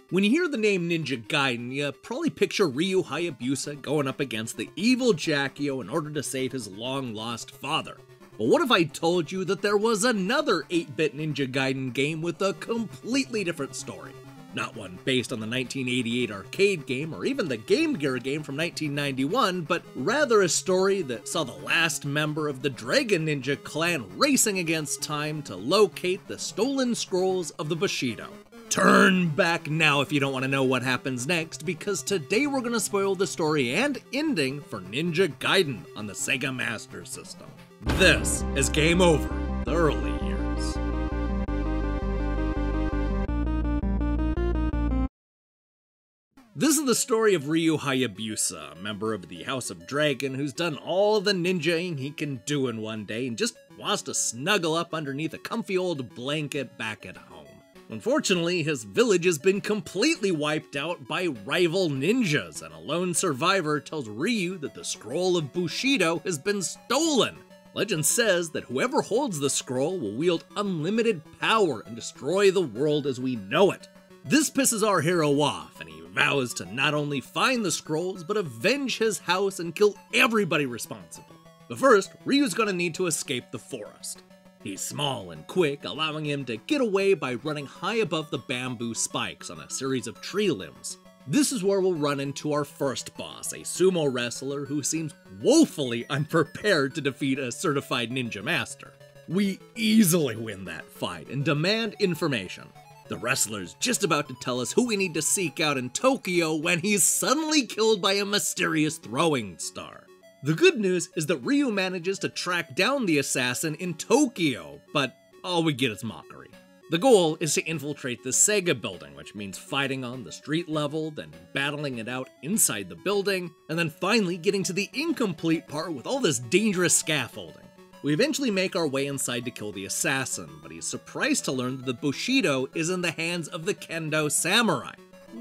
When you hear the name Ninja Gaiden, you probably picture Ryu Hayabusa going up against the evil Jacquio in order to save his long-lost father. But what if I told you that there was another 8-bit Ninja Gaiden game with a completely different story? Not one based on the 1988 arcade game or even the Game Gear game from 1991, but rather a story that saw the last member of the Dragon Ninja clan racing against time to locate the stolen scrolls of the Bushido. Turn back now if you don't want to know what happens next, because today we're going to spoil the story and ending for Ninja Gaiden on the Sega Master System. This is Game Over, the early years. This is the story of Ryu Hayabusa, a member of the House of Dragon who's done all the ninjaing he can do in one day and just wants to snuggle up underneath a comfy old blanket back at home. Unfortunately, his village has been completely wiped out by rival ninjas, and a lone survivor tells Ryu that the scroll of Bushido has been stolen. Legend says that whoever holds the scroll will wield unlimited power and destroy the world as we know it. This pisses our hero off, and he vows to not only find the scrolls, but avenge his house and kill everybody responsible. But first, Ryu's gonna need to escape the forest. He's small and quick, allowing him to get away by running high above the bamboo spikes on a series of tree limbs. This is where we'll run into our first boss, a sumo wrestler who seems woefully unprepared to defeat a certified ninja master. We easily win that fight and demand information. The wrestler's just about to tell us who we need to seek out in Tokyo when he's suddenly killed by a mysterious throwing star. The good news is that Ryu manages to track down the assassin in Tokyo, but all we get is mockery. The goal is to infiltrate the Sega building, which means fighting on the street level, then battling it out inside the building, and then finally getting to the incomplete part with all this dangerous scaffolding. We eventually make our way inside to kill the assassin, but he's surprised to learn that the Bushido is in the hands of the Kendo samurai.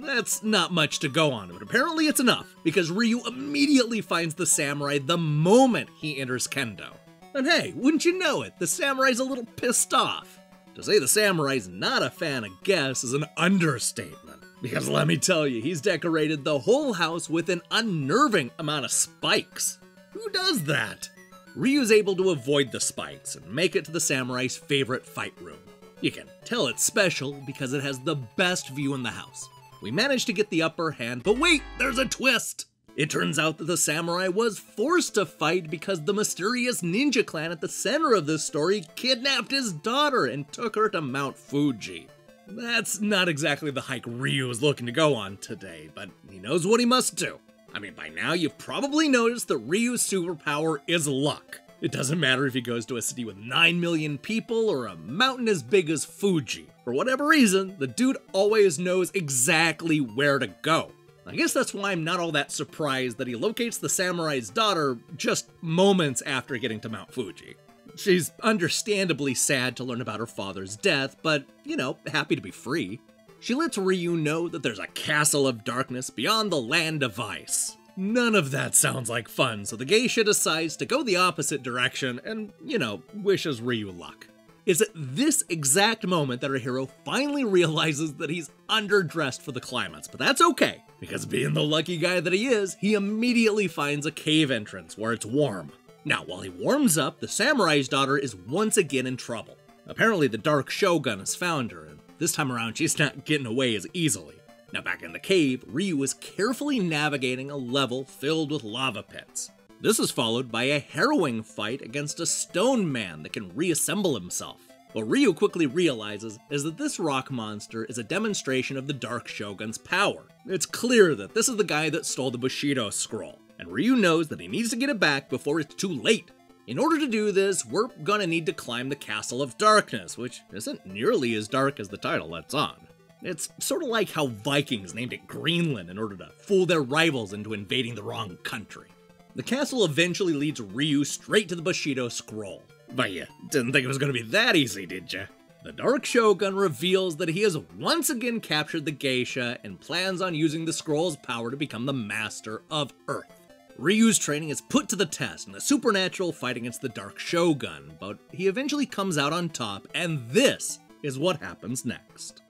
That's not much to go on, but apparently it's enough, because Ryu immediately finds the samurai the moment he enters Kendo. And hey, wouldn't you know it, the samurai's a little pissed off. To say the samurai's not a fan of guests is an understatement, because let me tell you, he's decorated the whole house with an unnerving amount of spikes. Who does that? Ryu's able to avoid the spikes and make it to the samurai's favorite fight room. You can tell it's special because it has the best view in the house. We manage to get the upper hand, but wait, there's a twist! It turns out that the samurai was forced to fight because the mysterious ninja clan at the center of this story kidnapped his daughter and took her to Mount Fuji. That's not exactly the hike Ryu is looking to go on today, but he knows what he must do. I mean, by now you've probably noticed that Ryu's superpower is luck. It doesn't matter if he goes to a city with 9 million people or a mountain as big as Fuji. For whatever reason, the dude always knows exactly where to go. I guess that's why I'm not all that surprised that he locates the samurai's daughter just moments after getting to Mount Fuji. She's understandably sad to learn about her father's death, but, you know, happy to be free. She lets Ryu know that there's a castle of darkness beyond the land of ice. None of that sounds like fun, so the geisha decides to go the opposite direction and, you know, wishes Ryu luck. It's at this exact moment that our hero finally realizes that he's underdressed for the climax, but that's okay, because being the lucky guy that he is, he immediately finds a cave entrance where it's warm. Now, while he warms up, the samurai's daughter is once again in trouble. Apparently the Dark Shogun has found her, and this time around she's not getting away as easily. Now back in the cave, Ryu is carefully navigating a level filled with lava pits. This is followed by a harrowing fight against a stone man that can reassemble himself. What Ryu quickly realizes is that this rock monster is a demonstration of the Dark Shogun's power. It's clear that this is the guy that stole the Bushido scroll, and Ryu knows that he needs to get it back before it's too late. In order to do this, we're gonna need to climb the Castle of Darkness, which isn't nearly as dark as the title lets on. It's sort of like how Vikings named it Greenland in order to fool their rivals into invading the wrong country. The castle eventually leads Ryu straight to the Bushido scroll. But you didn't think it was going to be that easy, did ya? The Dark Shogun reveals that he has once again captured the geisha and plans on using the scroll's power to become the master of Earth. Ryu's training is put to the test in a supernatural fight against the Dark Shogun, but he eventually comes out on top, and this is what happens next.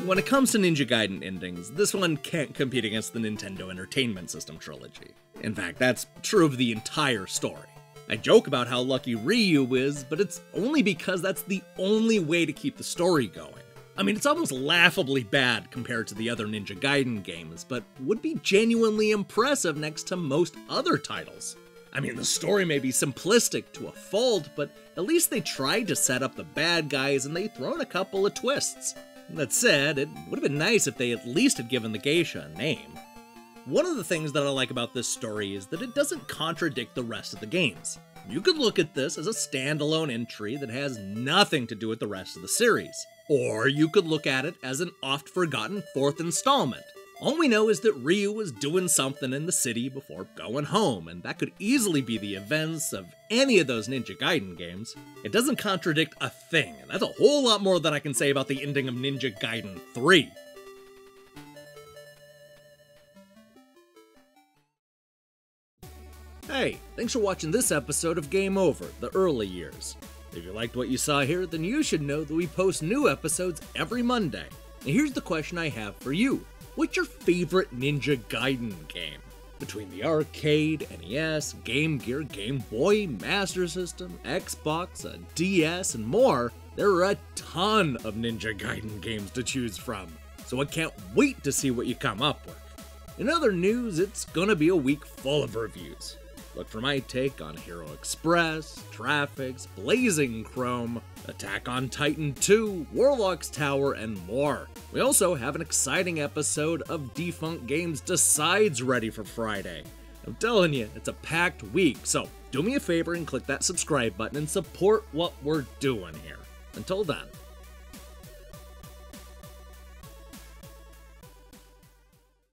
When it comes to Ninja Gaiden endings, this one can't compete against the Nintendo Entertainment System trilogy. In fact, that's true of the entire story. I joke about how lucky Ryu is, but it's only because that's the only way to keep the story going. I mean, it's almost laughably bad compared to the other Ninja Gaiden games, but would be genuinely impressive next to most other titles. I mean, the story may be simplistic to a fault, but at least they tried to set up the bad guys and they thrown a couple of twists. That said, it would have been nice if they at least had given the geisha a name. One of the things that I like about this story is that it doesn't contradict the rest of the games. You could look at this as a standalone entry that has nothing to do with the rest of the series. Or you could look at it as an oft-forgotten fourth installment. All we know is that Ryu was doing something in the city before going home, and that could easily be the events of any of those Ninja Gaiden games. It doesn't contradict a thing, and that's a whole lot more than I can say about the ending of Ninja Gaiden 3. Hey, thanks for watching this episode of Game Over, The Early Years. If you liked what you saw here, then you should know that we post new episodes every Monday. And here's the question I have for you. What's your favorite Ninja Gaiden game? Between the arcade, NES, Game Gear, Game Boy, Master System, Xbox, a DS, and more, there are a ton of Ninja Gaiden games to choose from. So I can't wait to see what you come up with. In other news, it's gonna be a week full of reviews. Look for my take on Hero Express, Traffics, Blazing Chrome, Attack on Titan 2, Warlock's Tower, and more. We also have an exciting episode of Defunct Games Decides ready for Friday. I'm telling you, it's a packed week, so do me a favor and click that subscribe button and support what we're doing here. Until then.